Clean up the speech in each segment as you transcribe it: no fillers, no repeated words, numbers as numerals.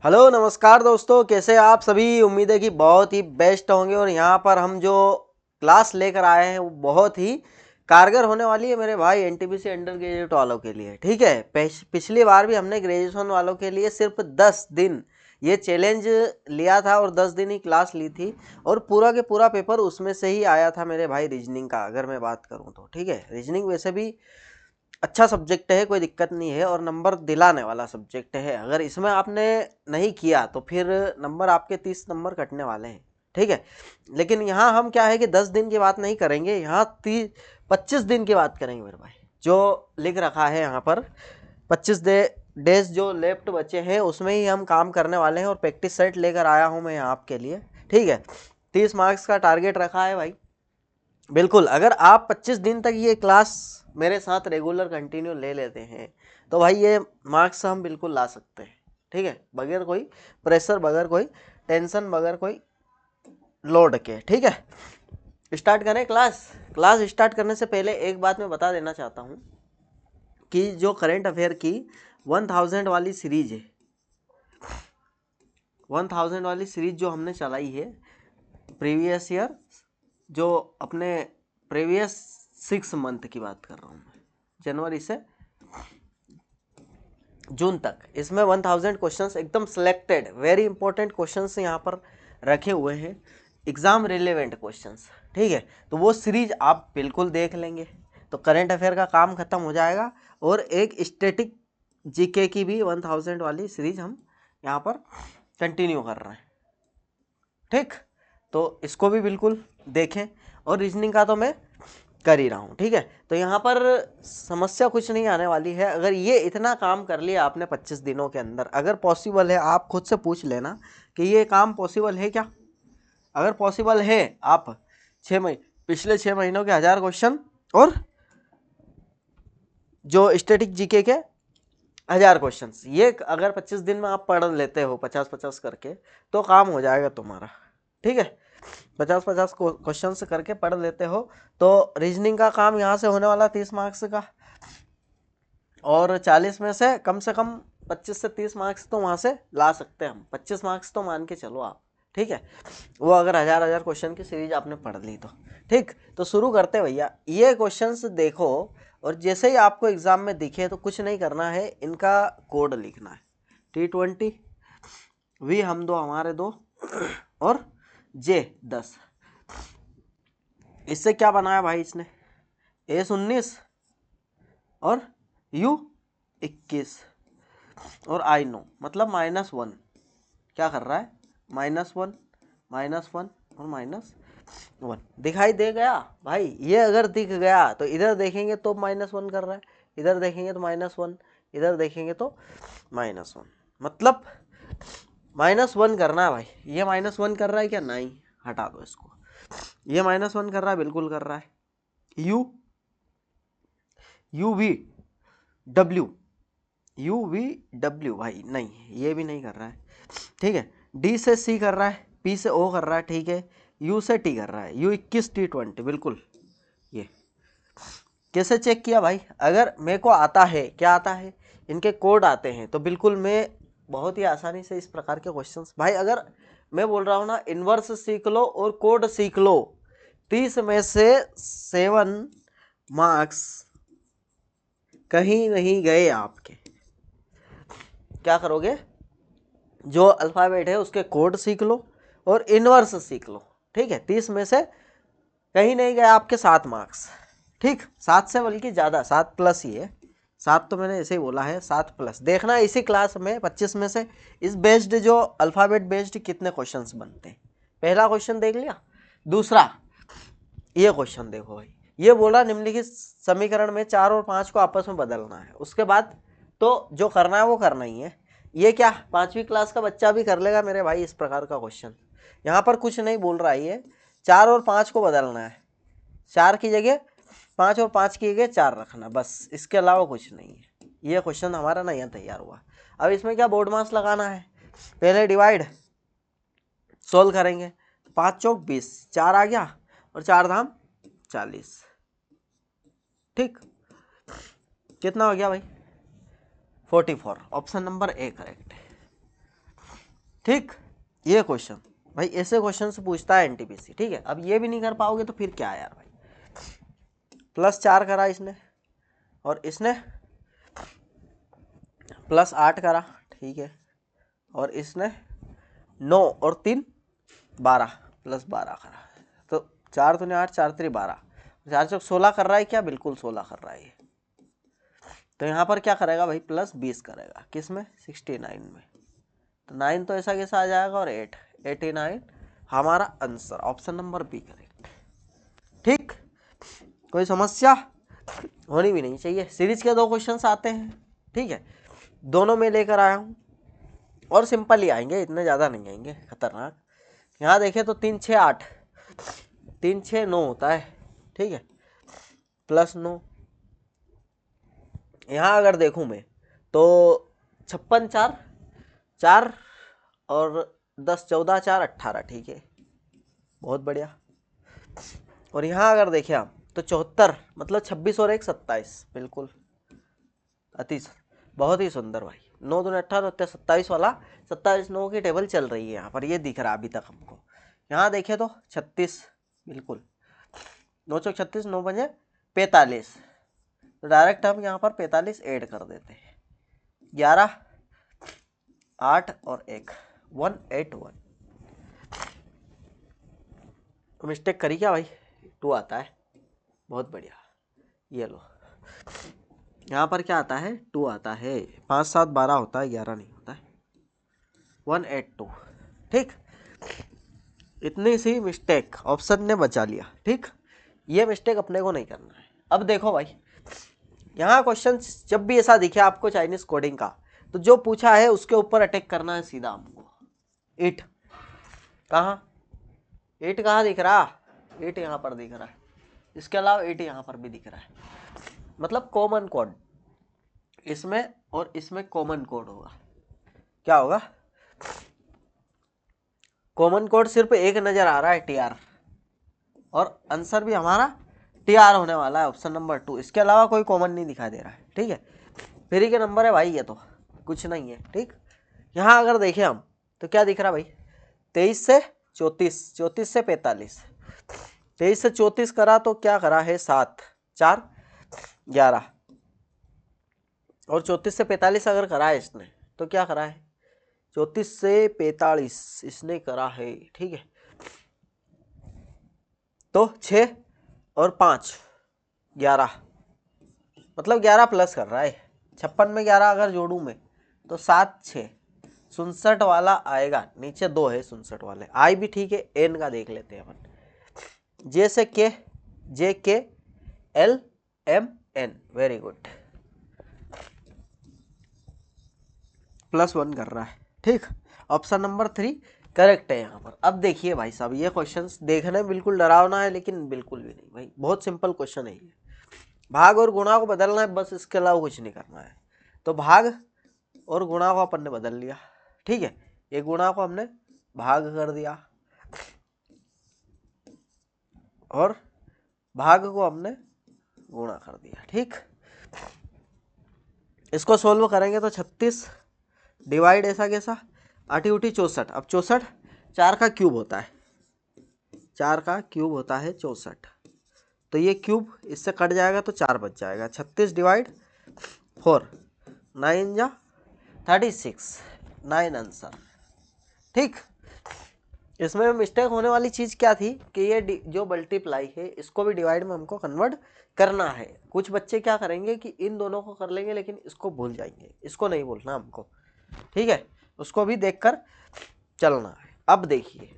Hello नमस्कार दोस्तों, कैसे आप सभी। उम्मीद है कि बहुत ही बेस्ट होंगे। और यहाँ पर हम जो क्लास लेकर आए हैं वो बहुत ही कारगर होने वाली है मेरे भाई एनटीपीसी अंडर ग्रेजुएट वालों के लिए। ठीक है, पिछली बार भी हमने ग्रेजुएशन वालों के लिए सिर्फ 10 दिन ये चैलेंज लिया था और 10 दिन ही क्लास ली थी और पूरा के पूरा पेपर उसमें से ही आया था मेरे भाई। रीजनिंग का अगर मैं बात करूँ तो ठीक है, रीजनिंग वैसे भी अच्छा सब्जेक्ट है, कोई दिक्कत नहीं है और नंबर दिलाने वाला सब्जेक्ट है। अगर इसमें आपने नहीं किया तो फिर नंबर आपके 30 नंबर कटने वाले हैं। ठीक है, लेकिन यहाँ हम क्या है कि 10 दिन की बात नहीं करेंगे, यहाँ 25 दिन की बात करेंगे मेरे भाई। जो लिख रखा है यहाँ पर 25 डेज जो लेफ्ट बचे हैं उसमें ही हम काम करने वाले हैं और प्रैक्टिस सेट लेकर आया हूँ मैं यहाँ आपके लिए। ठीक है, 30 मार्क्स का टारगेट रखा है भाई। बिल्कुल, अगर आप 25 दिन तक ये क्लास मेरे साथ रेगुलर कंटिन्यू ले लेते हैं तो भाई ये मार्क्स हम बिल्कुल ला सकते हैं। ठीक है, बगैर कोई प्रेशर, बगैर कोई टेंशन, बगैर कोई लोड के। ठीक है, स्टार्ट करें क्लास। क्लास स्टार्ट करने से पहले एक बात मैं बता देना चाहता हूँ कि जो करंट अफेयर की 1000 वाली सीरीज है, 1000 वाली सीरीज जो हमने चलाई है प्रीवियस ईयर, जो अपने प्रीवियस 6 मंथ की बात कर रहा हूँ मैं, जनवरी से जून तक, इसमें 1000 क्वेश्चंस एकदम सिलेक्टेड वेरी इंपॉर्टेंट क्वेश्चंस यहाँ पर रखे हुए हैं, एग्जाम रिलेवेंट क्वेश्चंस। ठीक है, तो वो सीरीज आप बिल्कुल देख लेंगे तो करंट अफेयर का काम खत्म हो जाएगा। और एक स्टैटिक जीके की भी 1000 वाली सीरीज हम यहाँ पर कंटिन्यू कर रहे हैं। ठीक, तो इसको भी बिल्कुल देखें और रीजनिंग का तो मैं कर ही रहा हूँ। ठीक है, तो यहाँ पर समस्या कुछ नहीं आने वाली है। अगर ये इतना काम कर लिया आपने 25 दिनों के अंदर, अगर पॉसिबल है, आप खुद से पूछ लेना कि ये काम पॉसिबल है क्या। अगर पॉसिबल है, आप 6 महीने पिछले 6 महीनों के 1000 क्वेश्चन और जो स्टैटिक जीके के 1000 क्वेश्चंस, ये अगर 25 दिन में आप पढ़ लेते हो 50-50 करके तो काम हो जाएगा तुम्हारा। ठीक है, 50-50 क्वेश्चन करके पढ़ लेते हो तो रीजनिंग का काम यहाँ से होने वाला 30 मार्क्स का, और 40 में से कम 25 से 30 मार्क्स तो वहाँ से ला सकते हैं हम। 25 मार्क्स तो मान के चलो आप। ठीक है, वो अगर 1000 क्वेश्चन की सीरीज आपने पढ़ ली तो। ठीक, तो शुरू करते भैया। ये क्वेश्चंस देखो और जैसे ही आपको एग्जाम में दिखे तो कुछ नहीं करना है, इनका कोड लिखना है। T20, V हम दो, हमारे दो, और J10। इससे क्या बनाया भाई इसने, S19 और U21 और I9, मतलब -1। क्या कर रहा है, -1, -1 और -1 दिखाई दे गया भाई। ये अगर दिख गया तो इधर देखेंगे तो -1 कर रहा है, इधर देखेंगे तो -1, इधर देखेंगे तो -1, मतलब -1 करना है भाई। ये -1 कर रहा है क्या, नहीं, हटा दो इसको। ये -1 कर रहा है, बिल्कुल कर रहा है। UVW भाई नहीं, ये भी नहीं कर रहा है। ठीक है, D से C कर रहा है, P से O कर रहा है। ठीक है, U से T कर रहा है, U21 T20 बिल्कुल। ये कैसे चेक किया भाई, अगर मेरे को आता है, क्या आता है, इनके कोड आते हैं तो बिल्कुल मैं बहुत ही आसानी से इस प्रकार के क्वेश्चंस, भाई अगर मैं बोल रहा हूँ ना इन्वर्स सीख लो और कोड सीख लो, 30 में से 7 मार्क्स कहीं नहीं गए आपके। क्या करोगे, जो अल्फ़ाबेट है उसके कोड सीख लो और इन्वर्स सीख लो। ठीक है, 30 में से कहीं नहीं गए आपके 7 मार्क्स। ठीक, 7 से बल्कि ज़्यादा, 7+ ही है, 7 तो मैंने ऐसे ही बोला है, 7+। देखना इसी क्लास में 25 में से इस बेस्ड, जो अल्फ़ाबेट बेस्ड कितने क्वेश्चंस बनते हैं। पहला क्वेश्चन देख लिया। दूसरा ये क्वेश्चन देखो भाई, ये बोला निम्नलिखित समीकरण में 4 और 5 को आपस में बदलना है। उसके बाद तो जो करना है वो करना ही है। ये क्या 5वीं क्लास का बच्चा भी कर लेगा मेरे भाई इस प्रकार का क्वेश्चन। यहाँ पर कुछ नहीं बोल रहा है, ये 4 और 5 को बदलना है, 4 की जगह 5 और 5 की जगह 4 रखना, बस, इसके अलावा कुछ नहीं है। ये क्वेश्चन हमारा ना यहाँ तैयार हुआ। अब इसमें क्या बोर्ड मास लगाना है, पहले डिवाइड सोल्व करेंगे, 5 चौक 20, 4 आ गया और 4 धाम 40। ठीक, कितना हो गया भाई, 44। ऑप्शन नंबर A करेक्ट है। ठीक, ये क्वेश्चन भाई ऐसे क्वेश्चन से पूछता है एनटीपीसी। ठीक है, अब ये भी नहीं कर पाओगे तो फिर क्या यार भाई। +4 करा इसने और इसने +8 करा, ठीक है, और इसने 9 और 3 12 +12 करा। तो 4 दूनी 8, 4 3 12, 4 चौक 16 कर रहा है क्या, बिल्कुल 16 कर रहा है। तो यहाँ पर क्या करेगा भाई, +20 करेगा, किस में, 69 में। तो 9 तो ऐसा कैसा आ जाएगा और 8 89 हमारा answer, option number B correct. ठीक, कोई समस्या होनी भी नहीं चाहिए। सीरीज के 2 क्वेश्चंस आते हैं, ठीक है, दोनों में लेकर आया हूँ और सिंपल ही आएंगे, इतने ज़्यादा नहीं आएंगे खतरनाक। यहाँ देखें तो 3 6 8, 3 6 9 होता है, ठीक है, +9। यहाँ अगर देखूँ मैं तो 56 4 4 और 10 14 4 18, ठीक है, बहुत बढ़िया। और यहाँ अगर देखें आप तो 74, मतलब 26 और 1 27, बिल्कुल अति बहुत ही सुंदर भाई। 9 दूनी 18 तो 27 वाला 27 9 की टेबल चल रही है यहाँ पर, ये दिख रहा है अभी तक हमको। यहाँ देखें तो 36, बिल्कुल 9 चौक 36, 9 पंजे 45, तो डायरेक्ट हम यहाँ पर 45 ऐड कर देते हैं। 11 8 और 1 181। तो मिस्टेक करी क्या भाई, 2 आता है, बहुत बढ़िया। ये लो, यहाँ पर क्या आता है, 2 आता है। 5 7 12 होता है, 11 नहीं होता है, 182। ठीक, इतनी सी मिस्टेक ऑप्शन ने बचा लिया। ठीक, ये मिस्टेक अपने को नहीं करना है। अब देखो भाई, यहाँ क्वेश्चन जब भी ऐसा दिखे आपको चाइनीज कोडिंग का, तो जो पूछा है उसके ऊपर अटैक करना है सीधा हमको। इट कहाँ, इट कहाँ दिख रहा, इट यहाँ पर दिख रहा है, इसके अलावा इट यहाँ पर भी दिख रहा है, मतलब कॉमन कोड इसमें और इसमें कॉमन कोड होगा। क्या होगा, कॉमन कोड सिर्फ एक नजर आ रहा है, TR, और आंसर भी हमारा TR होने वाला है, ऑप्शन नंबर 2। इसके अलावा कोई कॉमन नहीं दिखाई दे रहा है। ठीक है, फ्री के नंबर है भाई, ये तो कुछ नहीं है। ठीक, यहाँ अगर देखें हम तो क्या दिख रहा भाई, 23 से 34, 34 से 45, 23 से 34 करा तो क्या करा है, 7 4 11, और 34 से 45 अगर करा है इसने तो क्या करा है, 34 से 45 इसने करा है। ठीक है, तो 6 और 5 11, मतलब 11 प्लस कर रहा है। 56 में 11 अगर जोड़ू मैं तो 7 6 67 वाला आएगा, नीचे 2 है 67 वाले। आई भी ठीक है, एन का देख लेते हैं अपन, जे से के, J K L M N, very good, +1 कर रहा है। ठीक, ऑप्शन नंबर 3 करेक्ट है यहाँ पर। अब देखिए भाई साहब, ये क्वेश्चंस देखने में बिल्कुल डरावना है, लेकिन बिल्कुल भी नहीं भाई, बहुत सिंपल क्वेश्चन है ये। भाग और गुणा को बदलना है बस, इसके अलावा कुछ नहीं करना है। तो भाग और गुणा को अपन ने बदल लिया। ठीक है, ये गुणा को हमने भाग कर दिया और भाग को हमने गुणा कर दिया। ठीक, इसको सोल्व करेंगे तो 36 डिवाइड ऐसा कैसा, 8 उठी 64। अब 64 4 का क्यूब होता है, 4 का क्यूब होता है 64, तो ये क्यूब इससे कट जाएगा तो 4 बच जाएगा। 36 डिवाइड 4, 9 जा 36, 9 आंसर। ठीक, इसमें मिस्टेक होने वाली चीज़ क्या थी कि ये जो मल्टीप्लाई है इसको भी डिवाइड में हमको कन्वर्ट करना है। कुछ बच्चे क्या करेंगे कि इन दोनों को कर लेंगे लेकिन इसको भूल जाएंगे, इसको नहीं भूलना हमको। ठीक है, उसको भी देखकर चलना है। अब देखिए,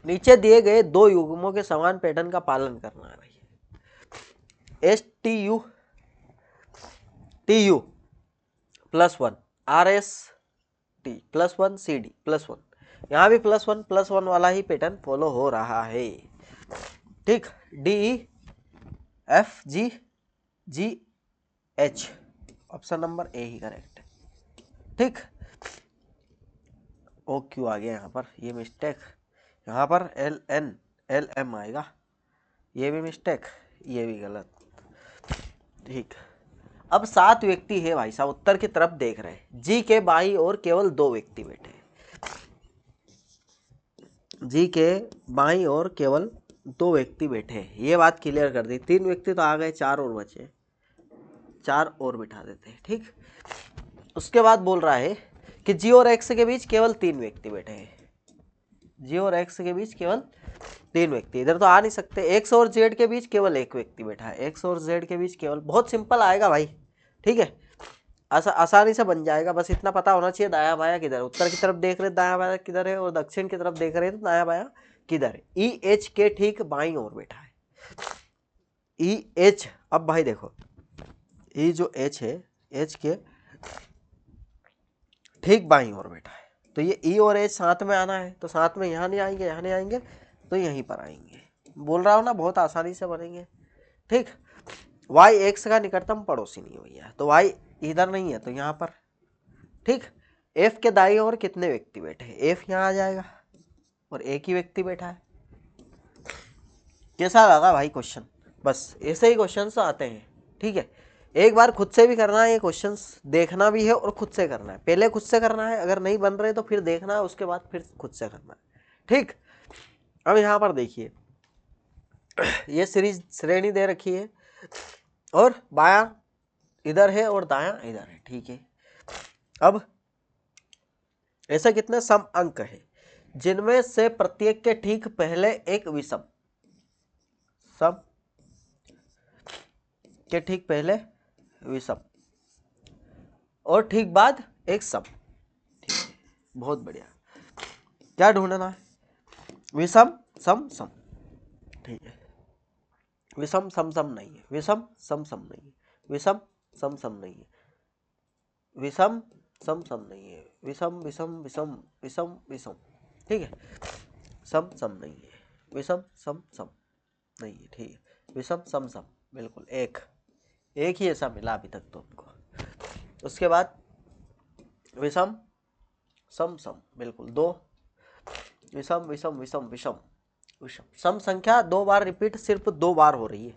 नीचे दिए गए 2 युग्मों के समान पैटर्न का पालन करना है भाई। STU TU +1, RST +1, CD +1, यहाँ भी +1 वाला ही पैटर्न फॉलो हो रहा है। ठीक, DE FG GH, option number A he correct है। ठीक, OQ आ गया यहाँ पर, ये मिस्टेक, यहाँ पर LN LM आएगा, ये भी मिस्टेक, ये भी गलत। ठीक, अब 7 व्यक्ति है भाई साहब, उत्तर की तरफ देख रहे हैं। जी के बाई और केवल 2 व्यक्ति बैठे हैं। जी के बाईं ओर केवल 2 व्यक्ति बैठे हैं, ये बात क्लियर कर दी। 3 व्यक्ति तो आ गए, 4 और बचे, 4 और बिठा देते हैं, ठीक। उसके बाद बोल रहा है कि जी और एक्स के बीच केवल 3 व्यक्ति बैठे हैं, जी और एक्स के बीच केवल 3 व्यक्ति, इधर तो आ नहीं सकते। एक्स और जेड के बीच केवल 1 व्यक्ति बैठा है, एक्स और जेड के बीच केवल, बहुत सिंपल आएगा भाई, ठीक है, आसानी से बन जाएगा। बस इतना पता होना चाहिए दाया बाया किधर, उत्तर की तरफ देख रहे दाया बाया किधर है, और दक्षिण की तरफ देख रहे तो दाया बाया किधर है। ई एच के ठीक बाईं ओर बैठा है, ई एच, अब भाई देखो ई जो एच है, एच के ठीक बाईं ओर बैठा है, तो ये ई और एच साथ में आना है, तो साथ में यहाँ नहीं आएंगे, यहाँ नहीं आएंगे, तो यहीं पर आएंगे। बोल रहा हूँ ना, बहुत आसानी से बनेंगे, ठीक। वाई एक्स का निकटतम पड़ोसी नहीं भैया, तो वाई इधर नहीं है तो यहाँ पर, ठीक। एफ के दाईं ओर कितने व्यक्ति बैठे हैं, एफ यहाँ आ जाएगा और एक ही व्यक्ति बैठा है। कैसा लगा भाई क्वेश्चन? बस ऐसे ही क्वेश्चन आते हैं, ठीक है। एक बार खुद से भी करना है ये क्वेश्चंस, देखना भी है और खुद से करना है। पहले खुद से करना है, अगर नहीं बन रहे तो फिर देखना है, उसके बाद फिर खुद से करना है, ठीक। अब यहाँ पर देखिए, ये सीरीज श्रेणी दे रखी है और बायां इधर है और दायां इधर है, ठीक है। अब ऐसे कितने सम अंक है जिनमें से प्रत्येक के ठीक पहले एक विषम, सम के ठीक पहले विषम और ठीक बाद एक सम, ठीक है, बहुत बढ़िया। क्या ढूंढना है? विषम सम सम, ठीक है। विषम सम सम नहीं है, विषम सम सम नहीं है, विषम सम सम नहीं है, विषम सम सम नहीं है, विषम विषम विषम विषम विषम, ठीक है। सम सम नहीं है, विषम सम सम नहीं है, ठीक है, विषम सम सम, बिल्कुल एक ही ऐसा मिला अभी तक तो हमको। उसके बाद विषम सम सम, बिल्कुल 2, विषम विषम विषम विषम विषम। सम संख्या 2 बार रिपीट सिर्फ 2 बार हो रही है,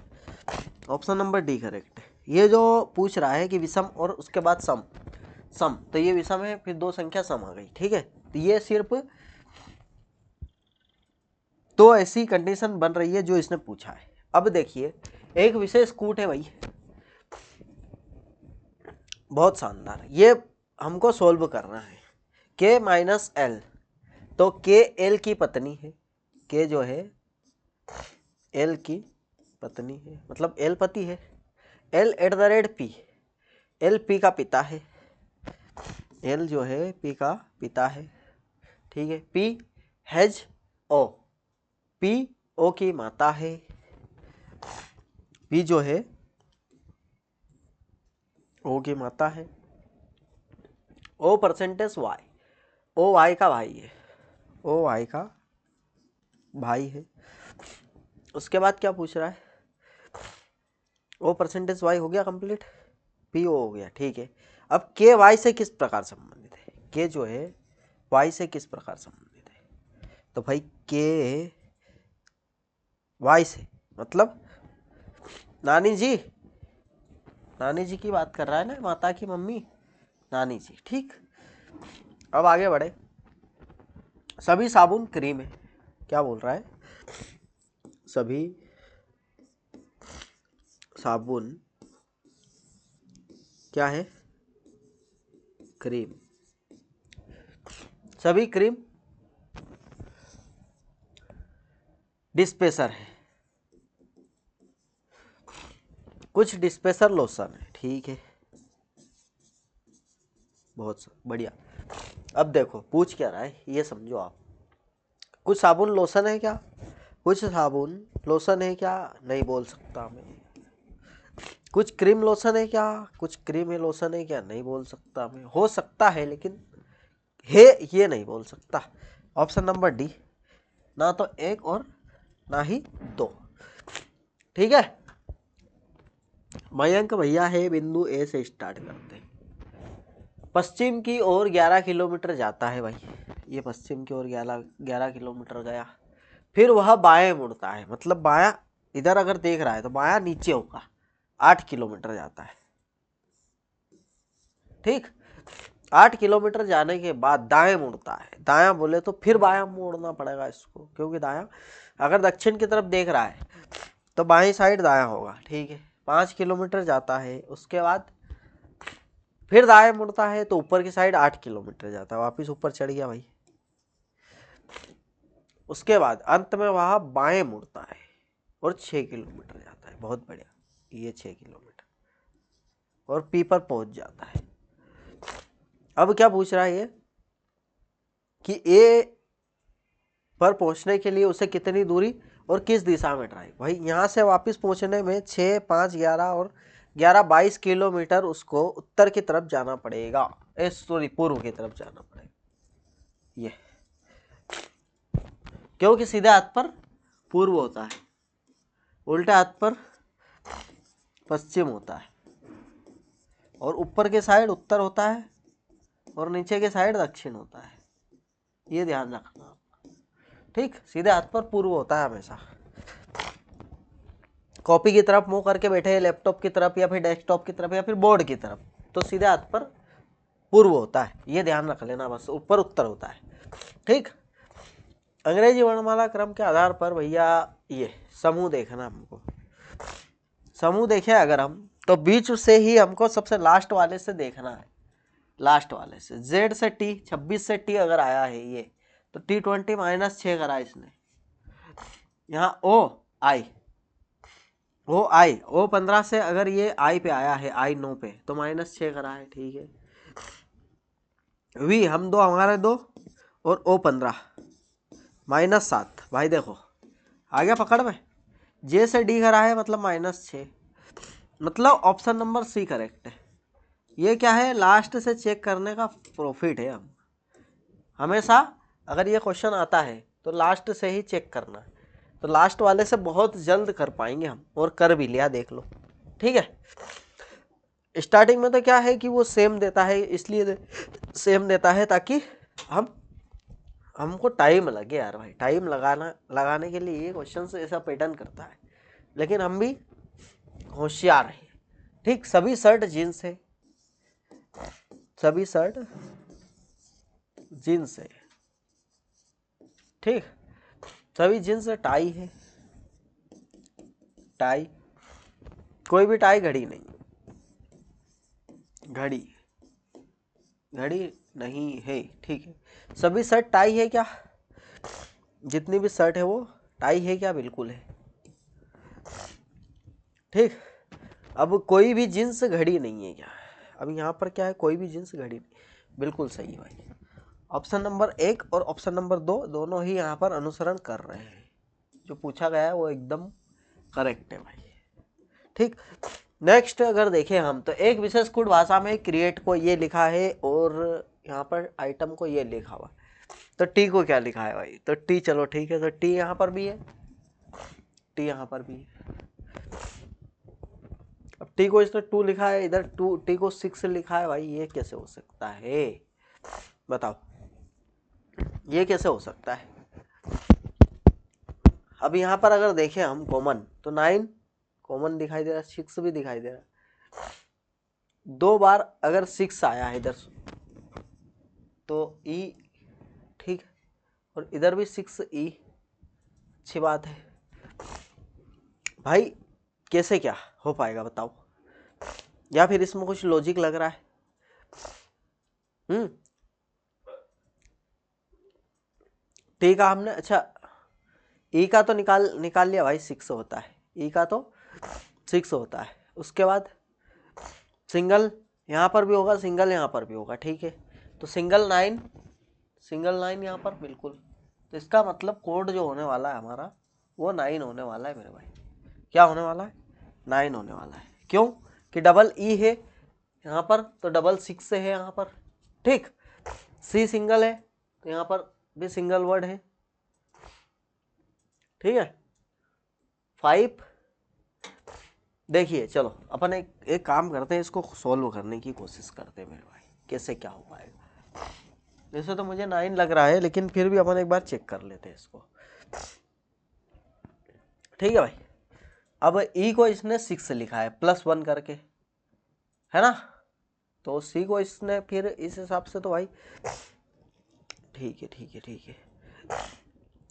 ऑप्शन नंबर डी करेक्ट है। ये जो पूछ रहा है कि विषम और उसके बाद सम, सम तो ये विषम है, फिर 2 संख्या सम आ गई, ठीक है। तो ये सिर्फ तो ऐसी कंडीशन बन रही है जो इसने पूछा है। अब देखिए एक विशेष कूट है भाई, बहुत शानदार, ये हमको सोल्व करना है। के माइनस एल, तो के एल की पत्नी है, के जो है एल की पत्नी है, मतलब एल पति है। L at the rate P, L P का पिता है, एल जो है पी का पिता है, ठीक है। P has O, P O की माता है, पी जो है ओ की माता है। ओ परसेंटेज वाई, ओ वाई का भाई है, ओ वाई का भाई है। उसके बाद क्या पूछ रहा है? ओ परसेंटेज वाई हो गया कंप्लीट, पी ओ हो गया, ठीक है। अब के वाई से किस प्रकार संबंधित है, के जो है वाई से किस प्रकार संबंधित है? तो भाई के वाई से मतलब नानी जी, नानी जी की बात कर रहा है ना, माता की मम्मी, नानी जी, ठीक। अब आगे बढ़े, सभी साबुन क्रीम है, क्या बोल रहा है? सभी साबुन क्या है? क्रीम, सभी क्रीम डिस्पेंसर है, कुछ डिस्पेंसर लोशन है, ठीक है, बहुत बढ़िया। अब देखो पूछ क्या रहा है ये समझो आप, कुछ साबुन लोशन है क्या, कुछ साबुन लोशन है क्या, नहीं बोल सकता मैं। कुछ क्रीम लोशन है क्या, कुछ क्रीम है लोशन है क्या, नहीं बोल सकता मैं। हो सकता है लेकिन है ये नहीं बोल सकता। ऑप्शन नंबर डी, ना तो एक और ना ही 2, ठीक है। मयंक भैया है बिंदु ए से स्टार्ट करते हैं, पश्चिम की ओर 11 किलोमीटर जाता है भाई, ये पश्चिम की ओर 11 किलोमीटर गया, फिर वह बाएं मुड़ता है, मतलब बायां इधर अगर देख रहा है तो बायां नीचे होगा, 8 किलोमीटर जाता है, ठीक। 8 किलोमीटर जाने के बाद दाएं मुड़ता है, दायां बोले तो फिर बायां मोड़ना पड़ेगा इसको, क्योंकि दायां अगर दक्षिण की तरफ देख रहा है तो बाईं साइड दायां होगा, ठीक है। 5 किलोमीटर जाता है, उसके बाद फिर दाएं मुड़ता है तो ऊपर की साइड 8 किलोमीटर जाता है, वापिस ऊपर चढ़ गया भाई। उसके बाद अंत में वह बाएं मुड़ता है और 6 किलोमीटर जाता है, बहुत बढ़िया, ये 6 किलोमीटर और पी पर पहुंच जाता है। अब क्या पूछ रहा है ये कि ए पर पहुंचने के लिए उसे कितनी दूरी और किस दिशा में ड्राइव। भाई यहाँ से वापस पहुंचने में 6, 5, 11 और 11, 22 किलोमीटर उसको उत्तर की तरफ जाना पड़ेगा, सॉरी पूर्व की तरफ जाना पड़ेगा, ये क्योंकि सीधे हाथ पर पूर्व होता है, उल्टे हाथ पर पश्चिम होता है, और ऊपर के साइड उत्तर होता है और नीचे के साइड दक्षिण होता है, ये ध्यान रखना, ठीक। सीधे हाथ पर पूर्व होता है हमेशा। कॉपी की तरफ मुंह करके बैठे, लैपटॉप की तरफ या फिर डेस्कटॉप की तरफ या फिर बोर्ड की तरफ, तो सीधे हाथ पर पूर्व होता है, ये ध्यान रख लेना बस, ऊपर उत्तर होता है, ठीक। अंग्रेजी वर्णमाला क्रम के आधार पर भैया ये समूह देखना हमको, समूह देखें अगर हम तो बीच से ही हमको सबसे लास्ट वाले से देखना है, लास्ट वाले से। Z से T, 26 से T अगर आया है ये तो T20 -6 करा इसने, यहाँ O 15 से अगर ये I पे आया है, I 9 पे तो -6 करा है, ठीक है। V हम दो, हमारे दो, और O 15 -7, भाई देखो आ गया पकड़ में। J से D करा है मतलब -6, मतलब ऑप्शन नंबर C करेक्ट है। ये क्या है, लास्ट से चेक करने का प्रॉफिट है। हम हमेशा अगर ये क्वेश्चन आता है तो लास्ट से ही चेक करना है, तो लास्ट वाले से बहुत जल्द कर पाएंगे हम, और कर भी लिया, देख लो, ठीक है। स्टार्टिंग में तो क्या है कि वो सेम देता है, इसलिए सेम देता है ताकि हमको टाइम लगे यार भाई, टाइम लगाने के लिए ये क्वेश्चन से ऐसा पैटर्न करता है, लेकिन हम भी होशियार हैं, ठीक। सभी शर्ट जीन्स है, सभी शर्ट जीन्स है, ठीक। सभी जीन्स टाई है, टाई, कोई भी टाई घड़ी नहीं, घड़ी घड़ी नहीं है, ठीक है। सभी शर्ट टाई है क्या, जितनी भी शर्ट है वो टाई है क्या, बिल्कुल है, ठीक। अब कोई भी जींस घड़ी नहीं है क्या, अब यहाँ पर क्या है, कोई भी जींस घड़ी नहीं, बिल्कुल सही है भाई। ऑप्शन नंबर 1 और ऑप्शन नंबर 2 दोनों ही यहाँ पर अनुसरण कर रहे हैं, जो पूछा गया है वो एकदम करेक्ट है भाई, ठीक। नेक्स्ट अगर देखें हम तो एक विशेष कोड भाषा में क्रिएट को ये लिखा है और यहाँ पर आइटम को ये लिखा हुआ, तो टी को क्या लिखा है भाई, तो टी, चलो ठीक है, तो टी यहाँ पर भी है, टी यहाँ पर भी है। अब टी को इसने 2 लिखा है, इधर 2, टी को 6 लिखा है भाई, ये कैसे हो सकता है बताओ, ये कैसे हो सकता है। अब यहाँ पर अगर देखें हम कॉमन तो 9 कॉमन दिखाई दे रहा है, 6 भी दिखाई दे रहा है, 2 बार अगर 6 आया है इधर तो ई, ठीक, और इधर भी 6 ई, अच्छी बात है भाई। कैसे क्या हो पाएगा बताओ, या फिर इसमें कुछ लॉजिक लग रहा है। टी का हमने, अच्छा ई का तो निकाल लिया भाई, 6 होता है, ई का तो 6 होता है। उसके बाद सिंगल यहाँ पर भी होगा, सिंगल यहाँ पर भी होगा, ठीक है, तो सिंगल 9 यहाँ पर, बिल्कुल। तो इसका मतलब कोड जो होने वाला है हमारा वो 9 होने वाला है मेरे भाई, क्या होने वाला है, 9 होने वाला है। क्यों कि डबल ई है यहाँ पर, तो डबल 6 से है यहाँ पर, ठीक। सी सिंगल है तो यहाँ पर भी सिंगल वर्ड है, ठीक है। 5, देखिए चलो अपन एक काम करते हैं, इसको सॉल्व करने की कोशिश करते हैं मेरे भाई, कैसे क्या हो पाएगा। वैसे तो मुझे 9 लग रहा है, लेकिन फिर भी अपन एक बार चेक कर लेते हैं इसको, ठीक है भाई। अब ई को इसने 6 लिखा है +1 करके, है ना, तो सी को इसने फिर इस हिसाब से तो भाई ठीक है ठीक है ठीक है,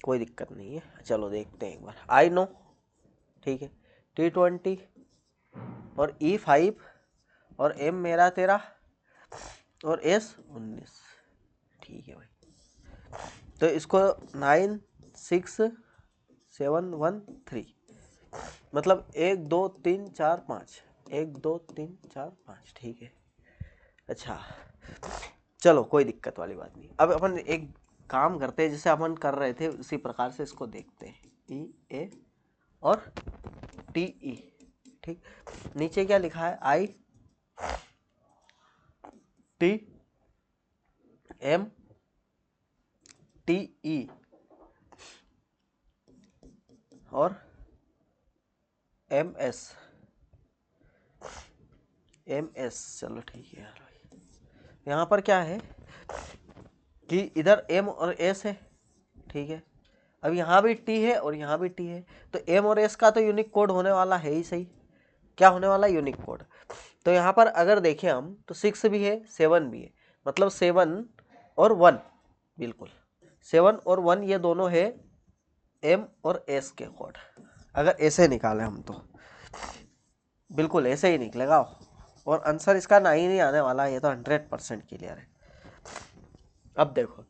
कोई दिक्कत नहीं है। चलो देखते हैं एक बार। आई नो, ठीक है, T20 और E5 और M मेरा 13 और S19, ठीक है भाई। तो इसको 9 6 7 1 3 मतलब 1 2 3 4 5, 1 2 3 4 5, ठीक है। अच्छा चलो कोई दिक्कत वाली बात नहीं। अब अपन एक काम करते हैं, जैसे अपन कर रहे थे उसी प्रकार से इसको देखते हैं। E A और T E, ठीक। नीचे क्या लिखा है? I T M T E और MS MS। चलो ठीक है यार भाई, यहाँ पर क्या है कि इधर M और S है, ठीक है। अब यहाँ भी T है और यहाँ भी T है, तो M और S का तो यूनिक कोड होने वाला है ही सही। क्या होने वाला? Unique code. तो यहाँ पर अगर देखें हम तो 6 भी है 7 भी है, मतलब 7 और 1, बिल्कुल 7 और 1 ये दोनों है M और S के कोड। अगर ऐसे निकालें हम तो बिल्कुल ऐसे ही निकलेगा, और आंसर इसका 9 ही आने वाला है, ये तो 100% क्लियर है। अब देखो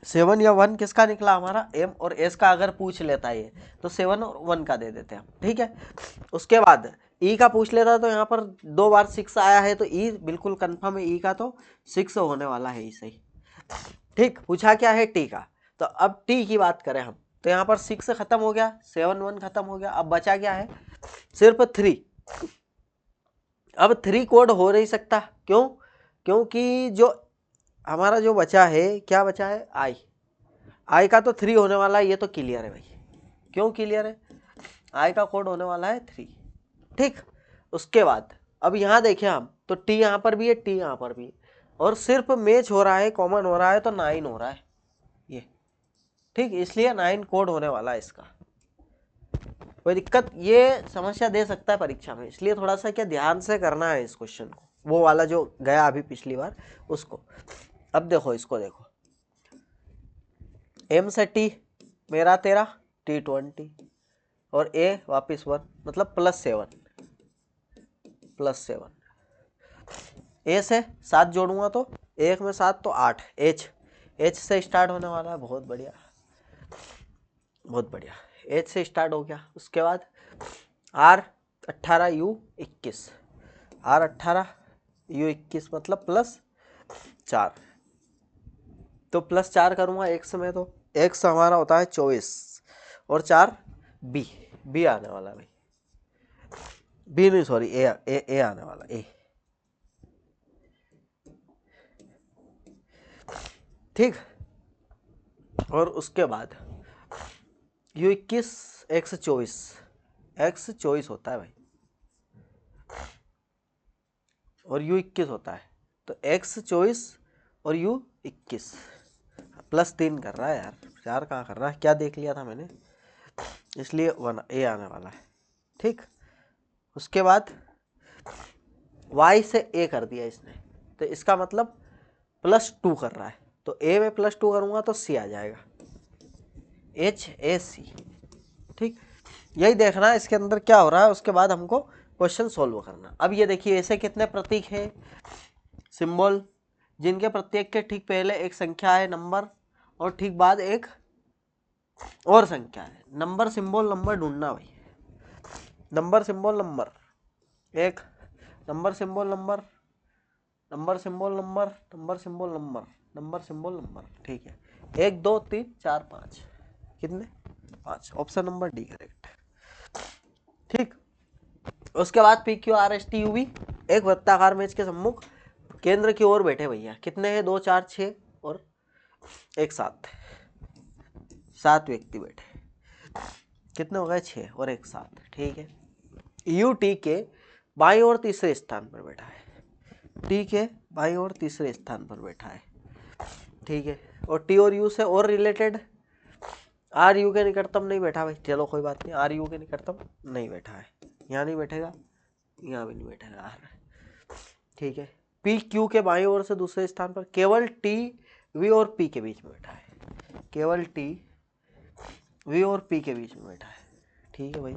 7 या 1 किसका निकला हमारा? M और S का। अगर पूछ लेता है ये तो 7 और 1 का दे देते हैं हम, ठीक है। उसके बाद E का पूछ लेता है, तो यहाँ पर 2 बार 6 आया है, तो E बिल्कुल कंफर्म है, E का तो 6 होने वाला है ही सही, ठीक। पूछा क्या है? T का। तो अब T की बात करें हम, तो यहाँ पर 6 खत्म हो गया, 7 1 खत्म हो गया, अब बचा क्या है? सिर्फ 3। अब 3 कोड हो नहीं सकता, क्यों? क्योंकि जो हमारा जो बचा है, क्या बचा है? आई का तो 3 होने वाला है, ये तो क्लियर है भाई। क्यों क्लियर है? आई का कोड होने वाला है 3, ठीक। उसके बाद अब यहाँ देखें हम तो T यहाँ पर भी है, T यहाँ पर भी है, और सिर्फ मैच हो रहा है, कॉमन हो रहा है, तो 9 हो रहा है ये, ठीक। इसलिए 9 कोड होने वाला है इसका। कोई दिक्कत? ये समस्या दे सकता है परीक्षा में, इसलिए थोड़ा सा क्या ध्यान से करना है इस क्वेश्चन को, वो वाला जो गया अभी पिछली बार उसको। अब देखो इसको, देखो M से T मेरा 13 T20 और A वापिस 1, मतलब +7 +7। A से 7 जोड़ूंगा तो 1 में 7 तो 8, H से स्टार्ट होने वाला है। बहुत बढ़िया बहुत बढ़िया, H से स्टार्ट हो गया। उसके बाद R18 U21, R18 U21 मतलब +4, तो +4 करूँगा x में, तो x हमारा होता है 24 और 4 B आने वाला भाई, B नहीं सॉरी ए आने वाला, ए, ठीक। और उसके बाद U21 x24 होता है भाई, और U21 होता है, तो x24 और U21 +3 कर रहा है यार, 4 कहाँ कर रहा है? क्या देख लिया था मैंने, इसलिए 1 ए आने वाला है, ठीक। उसके बाद y से a कर दिया इसने, तो इसका मतलब +2 कर रहा है, तो a में +2 करूँगा तो c आ जाएगा, HAC, ठीक। यही देखना है इसके अंदर क्या हो रहा है, उसके बाद हमको क्वेश्चन सोल्व करना। अब ये देखिए ऐसे कितने प्रतीक हैं, सिंबल, जिनके प्रत्येक के ठीक पहले एक संख्या है, नंबर, और ठीक बाद एक और संख्या है। नंबर सिंबल नंबर ढूंढना भाई, नंबर सिंबल नंबर, एक number symbol number, number symbol number, number symbol number, number symbol number, ठीक है। 1 2 3 4 5, कितने? 5, ऑप्शन नंबर डी करेक्ट, ठीक। उसके बाद PQRSTUV, एक वृत्ताकार मेज के सम्मुख केंद्र की ओर बैठे भैया, कितने हैं? 2 4 6 और एक 7, 7 व्यक्ति बैठे, कितने हो गए? 6 और एक 7, ठीक है। UT के बाईं ओर तीसरे स्थान पर बैठा है, T के बाईं ओर तीसरे स्थान पर बैठा है, ठीक है। और T और U से और रिलेटेड RU के निकटतम नहीं बैठा भाई, चलो कोई बात नहीं, RU के निकटतम नहीं बैठा है, यहाँ नहीं बैठेगा, यहाँ भी नहीं बैठेगा R, ठीक है। पी क्यू के बाईं ओर से दूसरे स्थान पर, केवल टी वी और पी के बीच में बैठा है, केवल टी वी और पी के बीच में बैठा है। ठीक है भाई।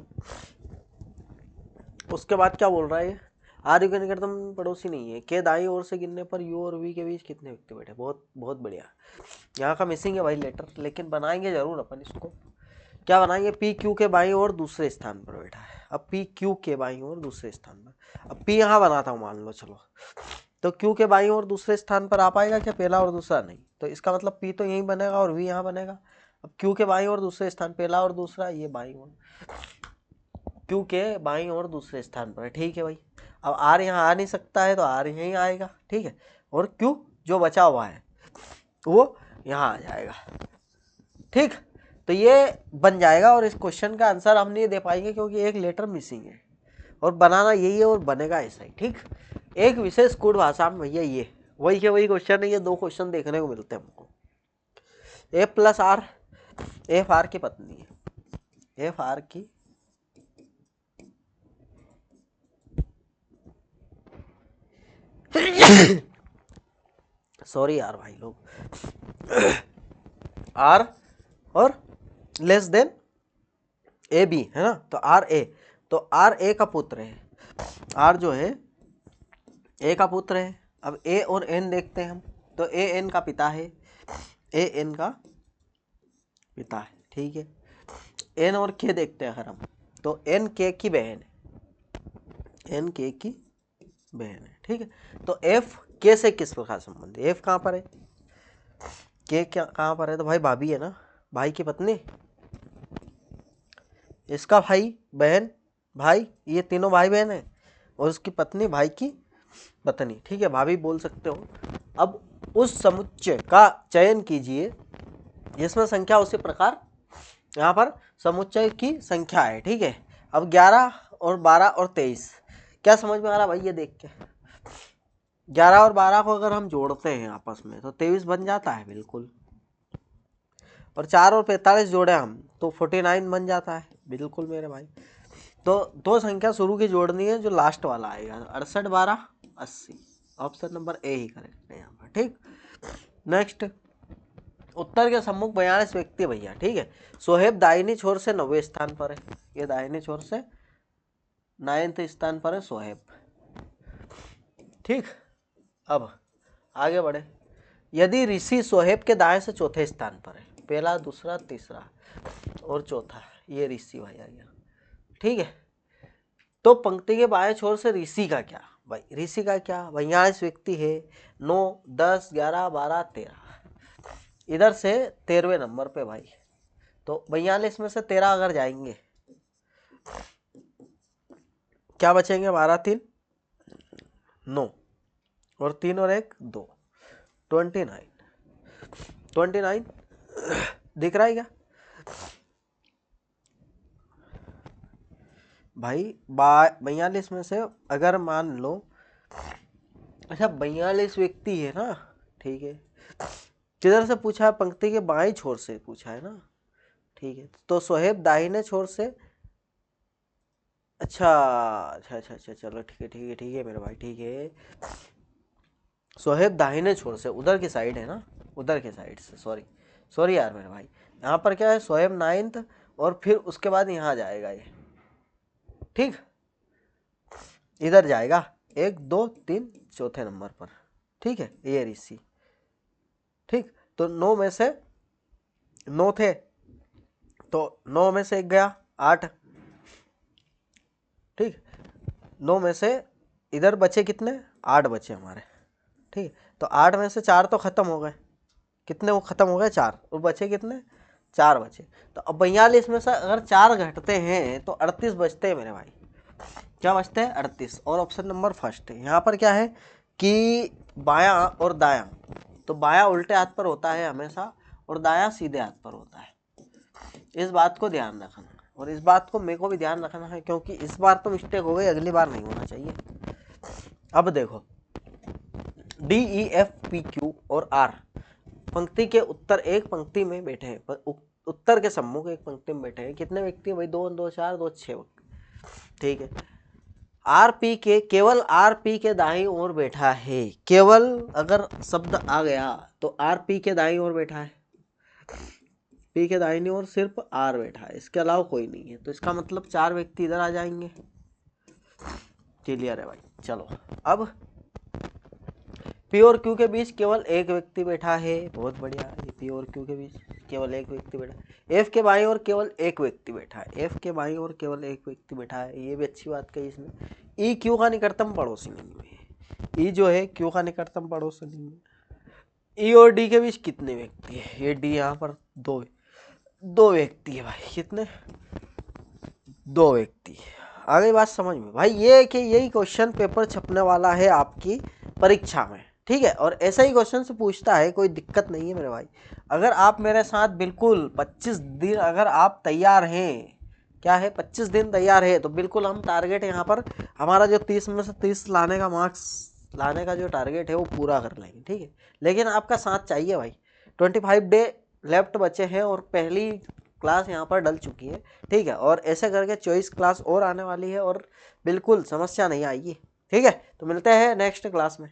उसके बाद क्या बोल रहा है, आर यू के निकटतम पड़ोसी नहीं है, के दाईं ओर से गिनने पर यू और वी के बीच कितने व्यक्ति बैठे। बहुत बहुत बढ़िया। यहाँ का मिसिंग है भाई लेटर, लेकिन बनाएंगे जरूर अपन इसको। क्या बनाएंगे, पी क्यू के बाईं ओर दूसरे स्थान पर बैठा है। अब पी क्यू के बाईं ओर दूसरे स्थान पर, अब पी यहाँ बनाता हूँ मान लो, चलो तो क्यू के बाईं ओर दूसरे स्थान पर आ पाएगा क्या, पहला और दूसरा नहीं, तो इसका मतलब पी तो यहीं बनेगा और वी यहाँ बनेगा। अब क्यू के बाईं ओर दूसरे स्थान, पहला और दूसरा, ये बाईं ओर, क्यू के बाईं ओर दूसरे स्थान पर है। ठीक है भाई। अब आर यहाँ आ नहीं सकता है तो आर यहीं आएगा। ठीक है, और क्यू जो बचा हुआ है वो यहाँ आ जाएगा। ठीक, तो ये बन जाएगा और इस क्वेश्चन का आंसर हम नहीं दे पाएंगे क्योंकि एक लेटर मिसिंग है, और बनाना यही है और बनेगा ऐसा ही। ठीक, एक विशेष कोड भाषा में भैया ये वही के वही क्वेश्चन है, ये दो क्वेश्चन देखने को मिलते हैं हमको। ए प्लस आर, एफ आर की पत्नी है, एफ आर की सॉरी यार भाई लोग, आर और लेस देन ए बी है ना, तो आर ए, तो आर ए का पुत्र है, आर जो है ए का पुत्र है। अब ए और एन देखते हैं हम, तो ए एन का पिता है, ए एन का पिता है। ठीक है, एन और के देखते हैं अगर हम, तो एन के की बहन है, एन के की बहन है। ठीक है, तो एफ के से किस प्रकार संबंध है, एफ कहाँ पर है, के क्या कहाँ पर है, तो भाई भाभी है ना, भाई की पत्नी, इसका भाई बहन भाई, ये तीनों भाई बहन है, और उसकी पत्नी भाई की पत्नी। ठीक है, भाभी बोल सकते हो। अब उस समुच्चय का चयन कीजिए जिसमें संख्या उसी प्रकार, यहाँ पर समुच्चय की संख्या है। ठीक है, अब 11 और 12 और 23 क्या समझ में आ रहा भाई, ये देख के 11 और 12 को अगर हम जोड़ते हैं आपस में तो 23 बन जाता है बिल्कुल, और 4 और 45 जोड़े हम तो 49 बन जाता है बिल्कुल मेरे भाई। तो दो संख्या शुरू की जोड़नी है, जो लास्ट वाला आएगा 68 12 80, option number A he correct है यहाँ पर। ठीक, नेक्स्ट, उत्तर के सम्मुख 42 व्यक्ति भैया। ठीक है, सोहेब दाहिनी छोर से 90 स्थान पर है, ये दाहिनी छोर से 9th स्थान पर है सोहेब। ठीक, अब आगे बढ़े, यदि ऋषि सोहेब के दाएं से चौथे स्थान पर है, पहला दूसरा तीसरा और चौथा, ये ऋषि भाई आ गया। ठीक है, तो पंक्ति के बाएं छोर से ऋषि का क्या भाई, ऋषि का क्या, 42 व्यक्ति है, 9 10 11 12 13, इधर से 13वें नंबर पे भाई, तो 42 में से 13 अगर जाएंगे क्या बचेंगे, 12 3 9 और 3 और 1 2, 29 दिख रहा है क्या भाई, 42 में से अगर मान लो, अच्छा 42 व्यक्ति है ना। ठीक है, किधर से पूछा है, पंक्ति के बाएं छोर से पूछा है ना। ठीक है, तो सोहेब दाहिने छोर से, अच्छा अच्छा अच्छा अच्छा, चलो ठीक है ठीक है ठीक है मेरे भाई। ठीक है, सोहेब दाहिने छोर से, उधर की साइड है ना, उधर के साइड से, सॉरी यार मेरे भाई, यहाँ पर क्या है, सोहेब 9th और फिर उसके बाद यहाँ जाएगा ये। ठीक, इधर जाएगा 1 2 3 चौथे नंबर पर। ठीक है, ये ऋषि। ठीक, तो 9 में से 9 थे, तो 9 में से 1 गया 8। ठीक, 9 में से इधर बचे कितने, 8 बचे हमारे। ठीक, तो 8 में से 4 तो खत्म हो गए, कितने वो खत्म हो गए, 4, और बचे कितने, 4 बचे। तो अब 42 में से अगर 4 घटते हैं तो 38 बचते हैं मेरे भाई, क्या बचते हैं, 38, और ऑप्शन नंबर फर्स्ट है। यहाँ पर क्या है कि बायां और दायां, तो बायां उल्टे हाथ पर होता है हमेशा और दायां सीधे हाथ पर होता है, इस बात को ध्यान रखना, और इस बात को मेरे को भी ध्यान रखना है क्योंकि इस बार तो मिस्टेक हो गई, अगली बार नहीं होना चाहिए। अब देखो, D E F P Q और आर पंक्ति के उत्तर एक पंक्ति में बैठे हैं, उत्तर के सम्मुख एक पंक्ति में बैठे हैं, कितने व्यक्ति है भाई, 2 2 4 2 6। ठीक है, आरपी के, केवल आरपी के दाईं ओर बैठा है। केवल अगर शब्द आ गया तो आरपी के दाईं ओर बैठा है, पी के दाईं ओर सिर्फ आर बैठा है, इसके अलावा कोई नहीं है। तो इसका मतलब 4 व्यक्ति इधर आ जाएंगे। क्लियर है भाई। चलो अब पी और क्यू के बीच केवल एक व्यक्ति बैठा है। बहुत बढ़िया। ये पी और क्यू के बीच केवल एक व्यक्ति बैठा है। एफ के बाईं ओर केवल एक व्यक्ति बैठा है। एफ के बाईं ओर केवल एक व्यक्ति बैठा है, ये भी अच्छी बात कही इसमें। ई क्यू का निकटतम पड़ोसी नहीं है। ई जो है क्यू का निकटतम पड़ोसी नहीं है। ई और डी के बीच कितने व्यक्ति है? ये डी यहाँ पर दो व्यक्ति है भाई। कितने? 2 व्यक्ति। आ गई बात समझ में भाई। ये कि यही क्वेश्चन पेपर छपने वाला है आपकी परीक्षा में, ठीक है। और ऐसा ही क्वेश्चन से पूछता है, कोई दिक्कत नहीं है मेरे भाई। अगर आप मेरे साथ बिल्कुल 25 दिन अगर आप तैयार हैं, क्या है 25 दिन तैयार है, तो बिल्कुल हम टारगेट यहाँ पर हमारा जो 30 में से 30 लाने का मार्क्स लाने का जो टारगेट है वो पूरा कर लेंगे, ठीक है। लेकिन आपका साथ चाहिए भाई। 25 डे लेफ्ट बचे हैं और पहली क्लास यहाँ पर डल चुकी है, ठीक है। और ऐसे करके 24 क्लास और आने वाली है और बिल्कुल समस्या नहीं आएगी, ठीक है। तो मिलते हैं नेक्स्ट क्लास में।